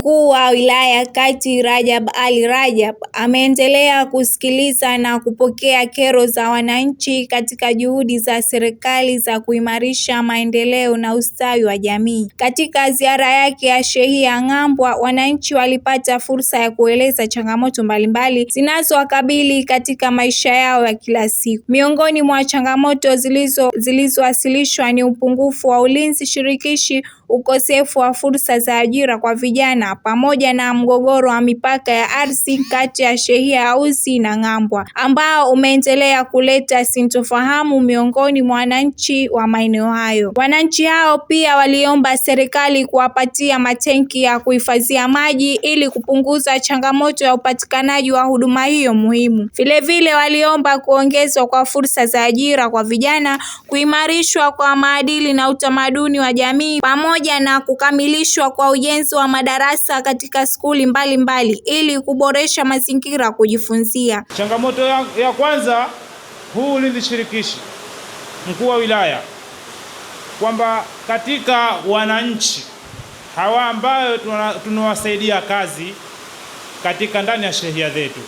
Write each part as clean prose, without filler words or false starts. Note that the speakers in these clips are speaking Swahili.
Mkuu wa Wilaya Kati Rajab Ali Rajab ameendelea kusikiliza na kupokea kero za wananchi katika juhudi za serikali za kuimarisha maendeleo na ustawi wa jamii. Katika ziara yake ya shehia Ng'ambwa, wananchi walipata fursa ya kueleza changamoto mbalimbali zinazowakabili katika maisha yao ya kila siku. Miongoni mwa changamoto zilizowasilishwa ni upungufu wa ulinzi shirikishi, ukosefu wa fursa za ajira kwa vijana, pamoja na mgogoro wa mipaka ya ardhi kati ya shehia ya Uzi na Ng'ambwa ambao umeendelea kuleta sintofahamu miongoni mwa wananchi wa maeneo hayo. Wananchi hao pia waliomba serikali kuwapatia matenki ya kuhifadhia maji ili kupunguza changamoto ya upatikanaji wa huduma hiyo muhimu. Vilevile waliomba kuongezwa kwa fursa za ajira kwa vijana, kuimarishwa kwa maadili na utamaduni wa jamii, pamoja na kukamilishwa kwa ujenzi wa madarasa katika skuli mbalimbali ili kuboresha mazingira kujifunzia. Changamoto ya kwanza, huu ulinzi shirikishi. Mkuu wa wilaya kwamba katika wananchi hawa ambayo tunawasaidia kazi katika ndani ya shehia zetu,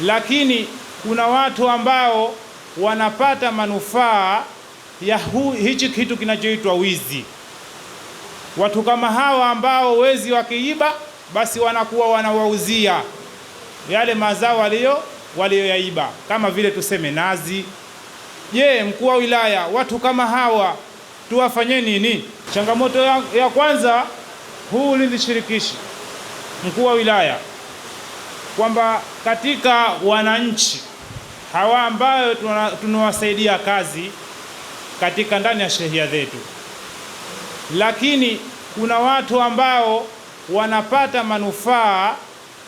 lakini kuna watu ambao wanapata manufaa ya hichi kitu kinachoitwa wizi. Watu kama hawa ambao wezi wakiiba, basi wanakuwa wanawauzia yale mazao walioyaiba, kama vile tuseme nazi. Je, mkuu wa wilaya, watu kama hawa tuwafanye nini? Changamoto ya kwanza, huu ulinzi shirikishi. Mkuu wa wilaya kwamba katika wananchi hawa ambayo tunawasaidia kazi katika ndani ya shehia zetu, lakini kuna watu ambao wanapata manufaa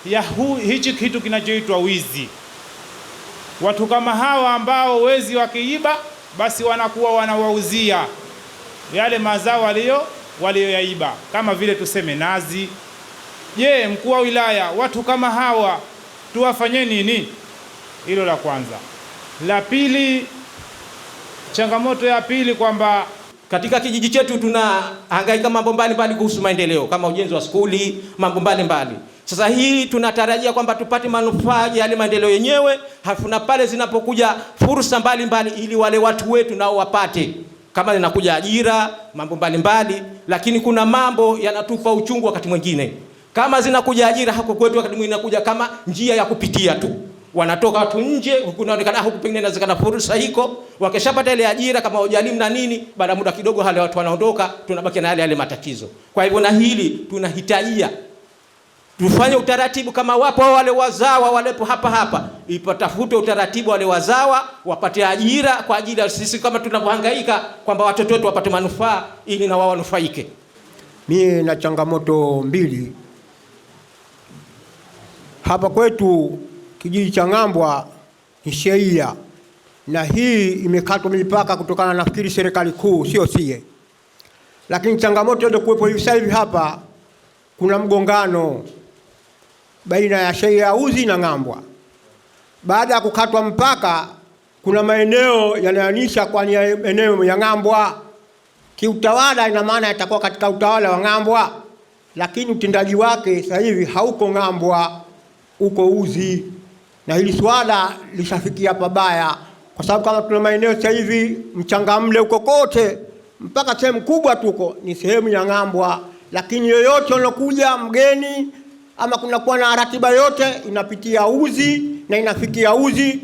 ya hichi kitu kinachoitwa wizi. Watu kama hawa ambao wezi wakiiba, basi wanakuwa wanawauzia yale mazao walioyaiba, kama vile tuseme nazi. Je, mkuu wa wilaya, watu kama hawa tuwafanye nini? Hilo la kwanza. La pili, changamoto ya pili kwamba katika kijiji chetu tunahangaika mambo mbalimbali kuhusu maendeleo kama ujenzi wa skuli, mambo mbalimbali. Sasa hii tunatarajia kwamba tupate manufaa ya yale maendeleo yenyewe, hafuna pale zinapokuja fursa mbalimbali ili wale watu wetu nao wapate, kama zinakuja ajira, mambo mbalimbali. Lakini kuna mambo yanatupa uchungu wakati mwingine. Kama zinakuja ajira hako kwetu, wakati mwingine inakuja kama njia ya kupitia tu. Wanatoka watu nje, kunaonekana huku pengine inawezekana fursa hiko, wakishapata ile ajira kama ujalimu na nini, baada muda kidogo wale watu wanaondoka, tunabaki na yale matatizo. Kwa hivyo na hili tunahitajia tufanye utaratibu, kama wapo wale wazawa walepo hapa ipatafute utaratibu wale wazawa wapate ajira kwa ajili ya sisi kama tunavyohangaika kwamba watoto wetu wapate manufaa ili na wao wanufaike. Mimi na changamoto mbili hapa kwetu. Kijiji cha Ng'ambwa ni shehia, na hii imekatwa mipaka kutokana na nafikiri serikali kuu, sio sie. Lakini changamoto ndio kuwepo hivi sasa hapa, kuna mgongano baina ya shehia ya Uzi na Ng'ambwa. Baada ya kukatwa mpaka, kuna maeneo yanaanisha kwa eneo ya Ng'ambwa kiutawala, ina maana yatakuwa katika utawala wa Ng'ambwa, lakini utendaji wake sasa hivi hauko Ng'ambwa, uko Uzi. Na hili swala lishafikia pabaya, kwa sababu kama tuna maeneo sasa hivi Mchangamle uko kote mpaka sehemu kubwa tuko ni sehemu ya Ng'ambwa, lakini yoyote unakuja mgeni ama kunakuwa na ratiba yote inapitia Uzi na inafikia Uzi.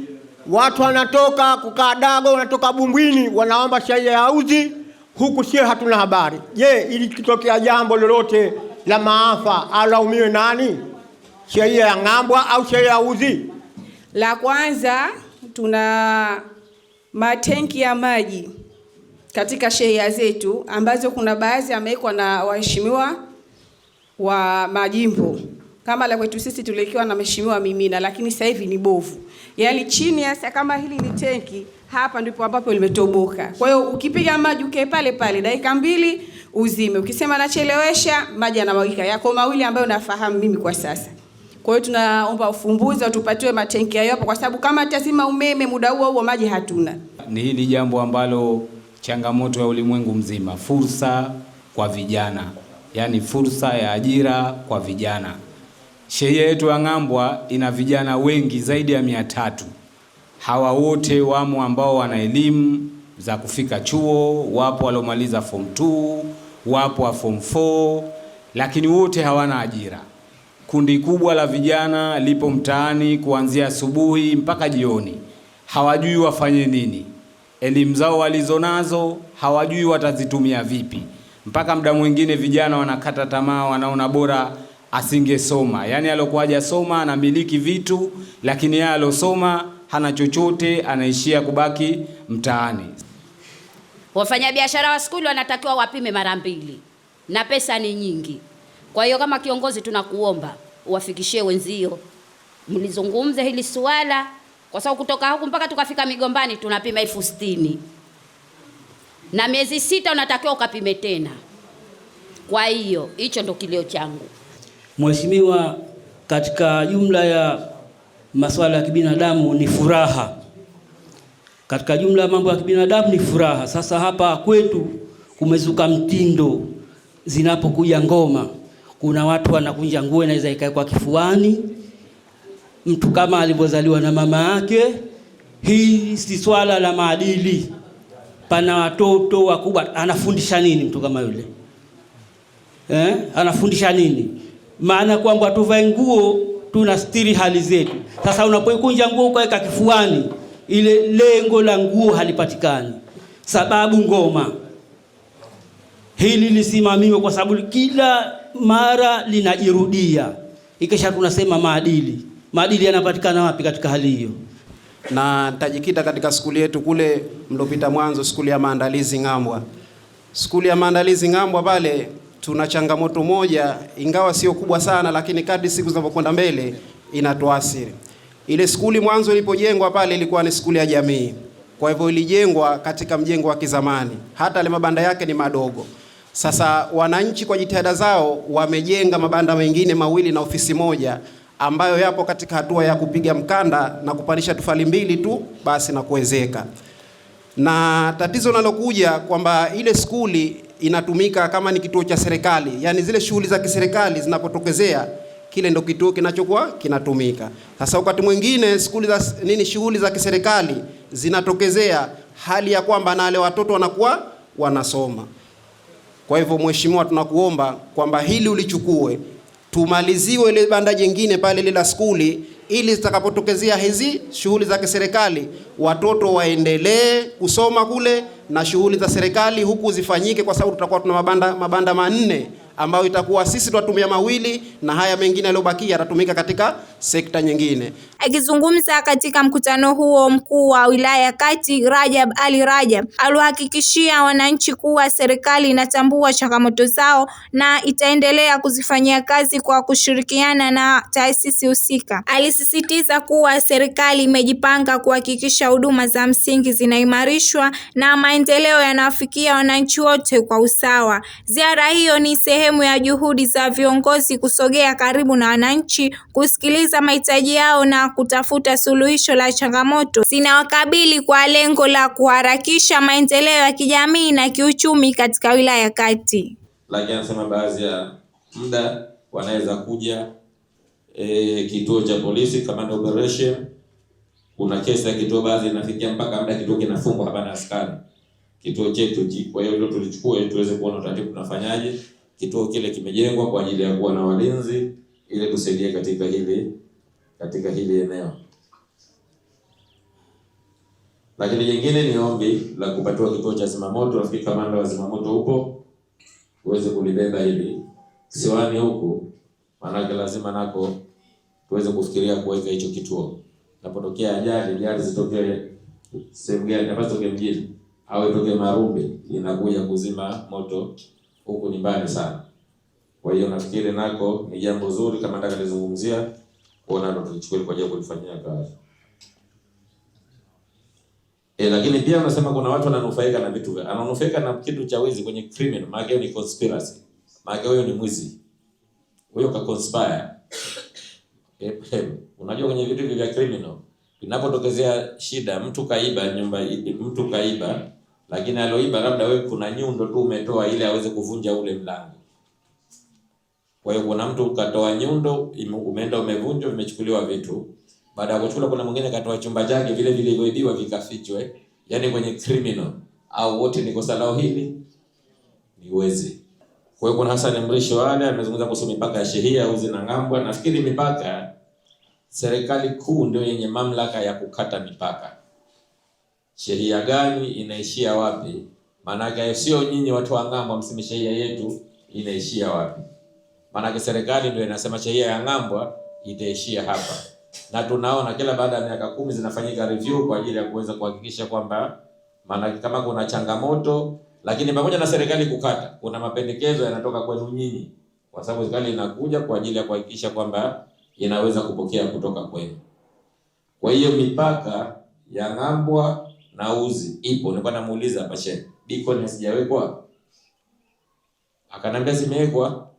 Watu wanatoka kukaa Dago, wanatoka Bumbwini, wanaomba shehia ya Uzi, huku sio hatuna habari. Je, ili kitokea jambo lolote la maafa alaumiwe nani? Shehia ya Ng'ambwa au shehia ya Uzi? La kwanza, tuna matenki ya maji katika shehia zetu ambazo kuna baadhi yamewekwa na waheshimiwa wa majimbo. Kama la kwetu sisi tulikiwa na mheshimiwa Mimina, lakini sasa hivi ni bovu. Yaani chini ya kama hili ni tenki, hapa ndipo ambapo limetoboka. Kwa hiyo ukipiga maji ukae pale pale dakika 2 uzime. Ukisema nachelewesha, maji yanamwagika. Yako mawili ambayo nafahamu mimi kwa sasa. Kwa hiyo tunaomba ufumbuzi tupatiwe matenki hayo hapo, kwa sababu kama tazima umeme muda huo maji hatuna. Ni hili jambo ambalo changamoto ya ulimwengu mzima, fursa kwa vijana. yani fursa ya ajira kwa vijana. Shehia yetu ya Ng'ambwa ina vijana wengi zaidi ya 300. Hawa wote wamo ambao wana elimu za kufika chuo, wapo waliomaliza form 2, wapo wa form 4, lakini wote hawana ajira. Kundi kubwa la vijana lipo mtaani kuanzia asubuhi mpaka jioni. Hawajui wafanye nini. Elimu zao walizonazo hawajui watazitumia vipi. Mpaka muda mwingine vijana wanakata tamaa, wanaona bora asingesoma. Yani alokuwa hajasoma anamiliki vitu, lakini yeye alosoma hana chochote, anaishia kubaki mtaani. Wafanyabiashara wa skuli wanatakiwa wapime mara 2 na pesa ni nyingi. Kwa hiyo kama kiongozi tunakuomba uwafikishie wenzio, mlizungumze hili swala, kwa sababu kutoka huku mpaka tukafika Migombani tunapima 60,000 na miezi 6 unatakiwa ukapime tena. Kwa hiyo hicho ndo kilio changu. Mheshimiwa, katika jumla ya masuala ya kibinadamu ni furaha. Katika jumla ya mambo ya kibinadamu ni furaha. Sasa hapa kwetu kumezuka mtindo, zinapokuja ngoma, kuna watu wanakunja nguo inaweza ikaekwa kifuani, mtu kama alivyozaliwa na mama yake. Hii si swala la maadili. Pana watoto wakubwa, anafundisha nini mtu kama yule? Anafundisha nini? Maana kwamba tuvae nguo tunastiri hali zetu. Sasa unapokunja nguo ukaweka kifuani, ile lengo la nguo halipatikani. Sababu ngoma hili lisimamiwe, kwa sababu kila mara linajirudia. Ikisha tunasema maadili. Maadili yanapatikana wapi katika hali hiyo? Na nitajikita katika skuli yetu kule mlopita mwanzo, skuli ya maandalizi Ng'ambwa. Skuli ya maandalizi Ng'ambwa pale tuna changamoto moja, ingawa sio kubwa sana, lakini kadri siku zinavyokwenda mbele inatuasiri. Ile skuli mwanzo ilipojengwa pale ilikuwa ni skuli ya jamii. Kwa hivyo ilijengwa katika mjengo wa kizamani. Hata ile mabanda yake ni madogo. Sasa wananchi kwa jitihada zao wamejenga mabanda mengine 2 na ofisi moja ambayo yapo katika hatua ya kupiga mkanda na kupandisha tofali 2 tu basi na kuwezeka. Na tatizo nalokuja kwamba ile skuli inatumika kama ni kituo cha serikali, yani zile shughuli za kiserikali zinapotokezea kile ndo kituo kinachokuwa kinatumika. Sasa wakati mwingine skuli za shughuli za kiserikali zinatokezea hali ya kwamba na wale watoto wanakuwa wanasoma. Kwa hivyo mheshimiwa, tunakuomba kwamba hili ulichukue, tumaliziwe ile banda jingine pale ile la skuli, ili zitakapotokezea hizi shughuli za kiserikali watoto waendelee kusoma kule na shughuli za serikali huku zifanyike, kwa sababu tutakuwa tuna mabanda 4 ambayo itakuwa sisi tutatumia 2 na haya mengine yaliyobakia yatatumika katika sekta nyingine. Akizungumza katika mkutano huo, mkuu wa wilaya Kati Rajab Ali Rajab aliwahakikishia wananchi kuwa serikali inatambua changamoto zao na itaendelea kuzifanyia kazi kwa kushirikiana na taasisi husika. Alisisitiza kuwa serikali imejipanga kuhakikisha huduma za msingi zinaimarishwa na maendeleo yanawafikia wananchi wote kwa usawa. Ziara hiyo ni sehemu ya juhudi za viongozi kusogea karibu na wananchi, kusikiliza mahitaji yao na kutafuta suluhisho la changamoto zinawakabili kwa lengo la kuharakisha maendeleo ya kijamii na kiuchumi katika wilaya Kati. Lakini anasema baadhi ya muda wanaweza kuja kituo cha polisi kama ndio operation, kuna kesi ya kituo baadhi inafikia mpaka muda kituo kinafungwa hapana askari. Kituo chetu kwa hiyo ndio tulichukue tuweze kuona utaratibu tunafanyaje. Kituo kile kimejengwa kwa ajili ya kuwa na walinzi ili tusaidie katika hili eneo. Lakini jingine ni ombi la kupatiwa kituo cha zimamoto. Rafiki kamanda wa zimamoto upo, uweze kulibeba hili Kisiwani huku, maana lazima nako tuweze kufikiria kuweka hicho kituo. Napotokea ajali zitokee sehemu gani, ambazo mjini au itokee Marumbi, inakuja kuzima moto huku ni mbali sana. Kwa hiyo nafikiri nako ni jambo zuri kama nataka nizungumzia, kuona ndo tulichukua kwa ajili ya kulifanyia kazi. Lakini pia unasema kuna watu wananufaika na vitu, ananufaika na kitu cha wizi kwenye criminal, maana ni conspiracy. Maana huyo ni mwizi. Huyo ka conspire. Unajua kwenye vitu vya criminal, inapotokezea shida, mtu kaiba mtu kaiba, lakini aloiba labda wewe kuna nyundo tu umetoa ili aweze kuvunja ule mlango. Kwa hiyo kuna mtu katoa nyundo, umeenda umevunjwa, vimechukuliwa vitu. Baada ya kuchukua kuna mwingine katoa chumba chake vile vilivyoibiwa vikafichwe, yani kwenye criminal, au wote ni kosa lao hili ni wezi. Kwa hiyo kuna Hassan Mrisho wale amezungumza kuhusu mipaka ya shehia, uzi na ngambwa. Nafikiri mipaka, serikali kuu ndio yenye mamlaka ya kukata mipaka. Shehia gani inaishia wapi? Maana sio nyinyi watu wa ngambwa mseme shehia yetu inaishia wapi. Maana serikali ndio inasema shehia ya ngambwa itaishia hapa. Na tunaona kila baada ya miaka 10 zinafanyika review kwa ajili ya kuweza kuhakikisha kwamba maana kama kuna changamoto, lakini pamoja na serikali kukata, kuna mapendekezo yanatoka kwenu nyinyi, kwa sababu serikali inakuja kwa ajili ya kuhakikisha kwamba inaweza kupokea kutoka kwenu. Kwa hiyo mipaka ya ngambwa na uzi ipo. Nilikuwa namuuliza hapa shehe, beacon hasijawekwa? Akanambia zimewekwa.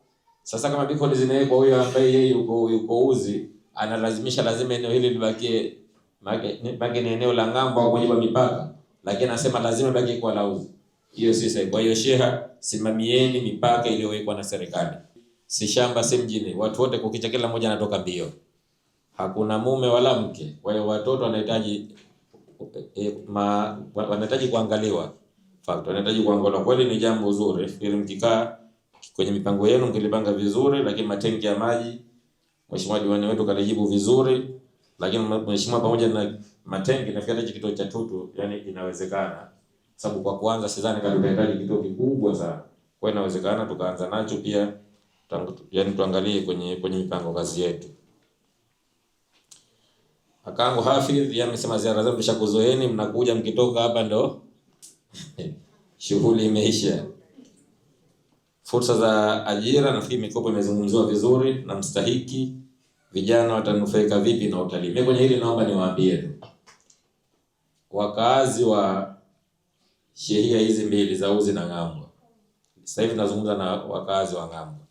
Sasa kama beacon zimewekwa, huyo ambaye yeye yuko uzi analazimisha lazima eneo hili libakie, maana ni eneo la ngambwa au kwenye mipaka, lakini anasema lazima baki kwa la uzi. Hiyo si sahihi. Kwa hiyo sheha, simamieni mipaka iliyowekwa na serikali. Si shamba, si mjini. Watu wote kukicha, kila mmoja anatoka mbio. Hakuna mume wala mke. Kwa hiyo watoto wanahitaji kuangaliwa. Fact, wanahitaji kuangaliwa. Kweli ni jambo zuri. Fikiri mkikaa kwenye mipango yenu mkilipanga vizuri, lakini matenki ya maji, Mheshimiwa diwani wetu kalijibu vizuri, lakini mheshimiwa, pamoja na matenki nafikiri hicho kituo cha Tutu yani inawezekana. Sababu kwa kuanza sidhani kama tunahitaji kituo kikubwa sana. Kwa inawezekana tukaanza nacho pia, yani tuangalie kwenye mipango kazi yetu. Akangu Hafidh yeye amesema ziara zenu tushakuzoeni, mnakuja mkitoka hapa ndo shughuli imeisha. Fursa za ajira, nafikiri mikopo imezungumziwa vizuri na mstahiki. Vijana watanufaika vipi na utalii? Mimi kwenye hili naomba niwaambie tu, wakazi wa shehia hizi mbili za uzi na ngambwa, sasa hivi tunazungumza na wakazi wa ngambwa,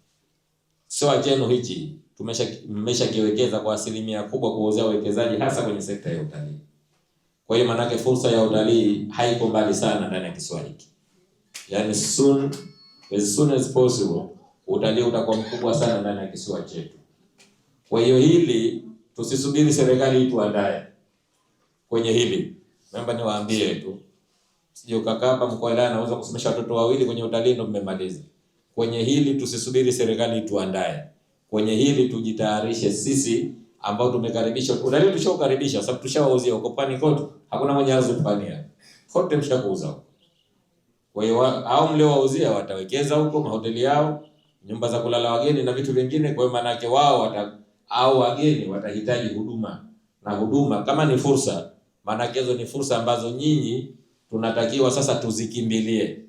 sio chenu hichi tumeshakiwekeza kwa asilimia kubwa kuuzia wawekezaji hasa kwenye sekta ya utalii. Kwa hiyo manake fursa ya utalii haiko mbali sana ndani ya kisiwa hiki. Yani as soon as possible utalii utakuwa mkubwa sana ndani ya kisiwa chetu. Kwa hiyo hili tusisubiri serikali ituandae kwenye hili. Naomba niwaambie tu, sije ukakaa hapa mkoa wilaya anaweza kusomesha watoto wawili kwenye utalii ndio mmemaliza. Kwenye hili tusisubiri serikali ituandae. Kwenye hili tujitayarishe sisi ambao tumekaribisha. Utalii tushaukaribisha sababu tushawauzia huko Pwani kote. Hakuna mwenye ardhi Pwani. Kote mshakuuza. Kwa hiyo hao mliowauzia watawekeza huko mahoteli yao, nyumba za kulala wageni na vitu vingine. Kwa hiyo maana yake wao au wageni watahitaji huduma, na huduma kama ni fursa, maana hizo ni fursa ambazo nyinyi tunatakiwa sasa tuzikimbilie.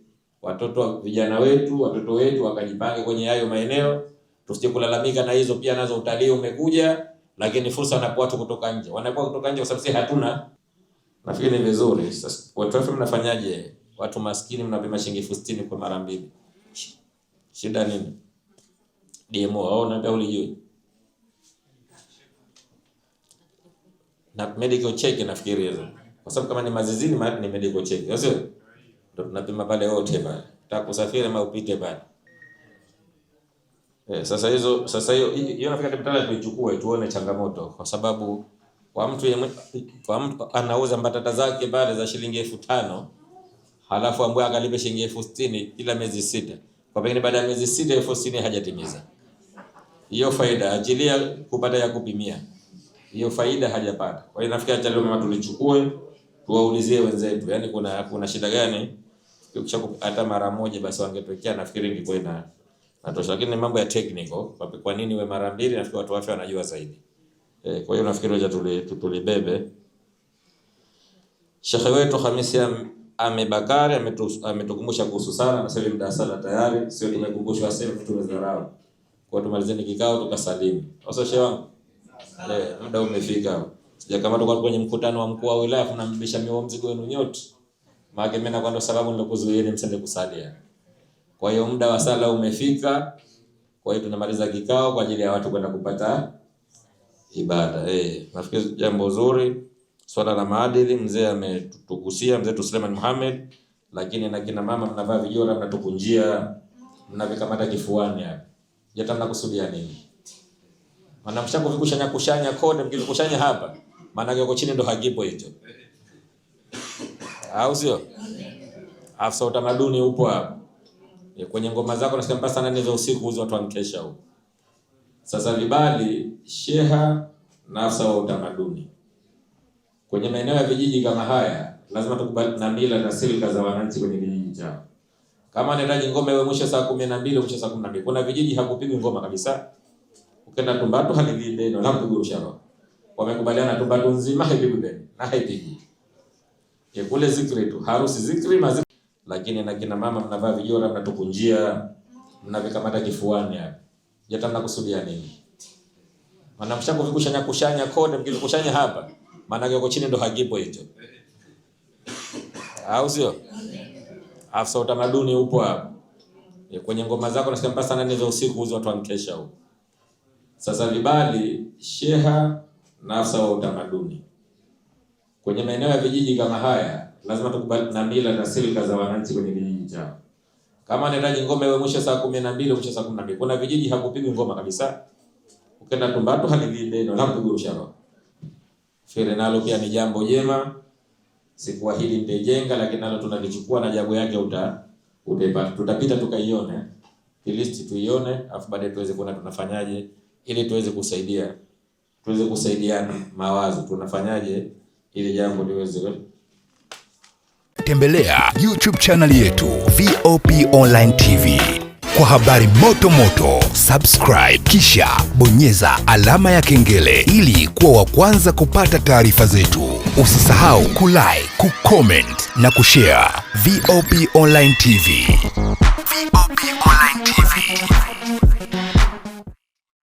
Vijana wetu, watoto wetu wakajipange kwenye hayo maeneo, tusije kulalamika na hizo pia nazo utalii umekuja, lakini fursa wanakuwa watu kutoka nje. Wanakuwa kutoka nje kwa sababu sisi hatuna. Nafikiri ni vizuri. Sasa watu mnafanyaje? Watu maskini mnapima shilingi 60 kwa mara mbili. Shida nini? DMO au na dauli hiyo. Na medical check nafikiri hizo. Kwa sababu kama ni mazizini ni medical check. Sio? Ndio tunapima pale wote pale. Nataka kusafiri ama upite pale. Sasa hiyo nafikiri tutala tuichukue tuone changamoto, kwa sababu kwa mtu anauza mbatata zake pale za shilingi 5,000 halafu ambaye akalipe shilingi 60,000 kila miezi 6. Kwa pengine baada ya miezi 6 60,000 hajatimiza. Hiyo faida ajilia kupata ya kupimia. Hiyo faida hajapata. Kwa hiyo nafikiri acha leo mama tulichukue tuwaulizie wenzetu. Yaani kuna shida gani? Ukisha hata mara moja basi wangetokea, nafikiri ingekuwa natosha. Lakini mambo ya technical, kwa nini we mara mbili, nafikiri watu afya wanajua zaidi. Kwa hiyo nafikiri wacha tulibebe. Sheikh wetu Hamisi Bakari ametukumbusha kuhusu sala, na sasa muda sala tayari, sio tumekumbushwa sasa tumezarau. Kwa tumalizeni kikao tukasalimu. Sasa shehe wangu, muda umefika. Sija kama tuko kwenye mkutano wa mkuu wa wilaya tunambisha mio mzigo wenu nyote. Maana mimi nakwenda sababu nilokuzuieni msende kusalia. Kwa hiyo muda wa sala umefika. Kwa hiyo tunamaliza kikao kwa ajili ya watu kwenda kupata ibada. Nafikiri jambo zuri. Swala la maadili mzee ametugusia, mzee Suleiman Muhammad, lakini na kina mama mnavaa vijora mnatukunjia, mnavikamata kifuani hapa. Jatana kusudia nini? Maana mshango vikushanya kote, mkikushanya hapa, maana yuko chini ndo hakipo hicho. Au sio? Afisa utamaduni upo hapa. Kwenye ngoma zako nasikia mpaka saa 4 za usiku uzo watu wankesha huko. Sasa vibali sheha na afisa wa utamaduni. Kwenye maeneo ya vijiji kama haya, lazima tukubali na mila na silika za wananchi kwenye vijiji chao. Kama anahitaji ngoma iwe mwisho saa 12, mwisho saa 12. Kuna vijiji hakupigwi ngoma kabisa. Ukenda Tumbatu halipigwi beno, hampigwi usharo. Wamekubaliana Tumbatu nzima haipigwi beno, na haipigwi. Kule zikri tu, harusi zikri mazikri. Lakini na kina mama mnavaa vijora, mnatukunjia, mnavikamata kifuani hapa. Jatana kusudia nini? Maana mshango vikushanya kote, mkikushanya hapa, maana yuko chini ndo hakipo hicho. Au sio? Afisa utamaduni upo hapa. Kwenye ngoma zako nasikia mpaka saa 4 za usiku uzo watu wankesha huko. Sasa vibali sheha na afisa wa utamaduni. Kwenye maeneo ya vijiji kama haya, lazima tukubali na mila na silika za wananchi kwenye vijiji chao. Kama anahitaji ngoma iwe mwisho saa 12, mwisho saa 12. Kuna vijiji hakupigwi ngoma kabisa. Ukenda Tumbatu halipigwi beno, hampigwi usharo. Fere nalo pia ni jambo jema. Sikuwa hili nitejenga, lakini nalo tunalichukua na jago yake utapata. Tutapita tukaione, list tuione, afu baadaye tuweze kuona tunafanyaje ili tuweze kusaidiana mawazo, tunafanyaje ili jambo liweze. Tembelea YouTube channel yetu VOP Online TV kwa habari moto, subscribe kisha bonyeza alama ya kengele ili kuwa wa kwanza kupata taarifa zetu. Usisahau kulike, kucomment na kushare. VOP Online TV.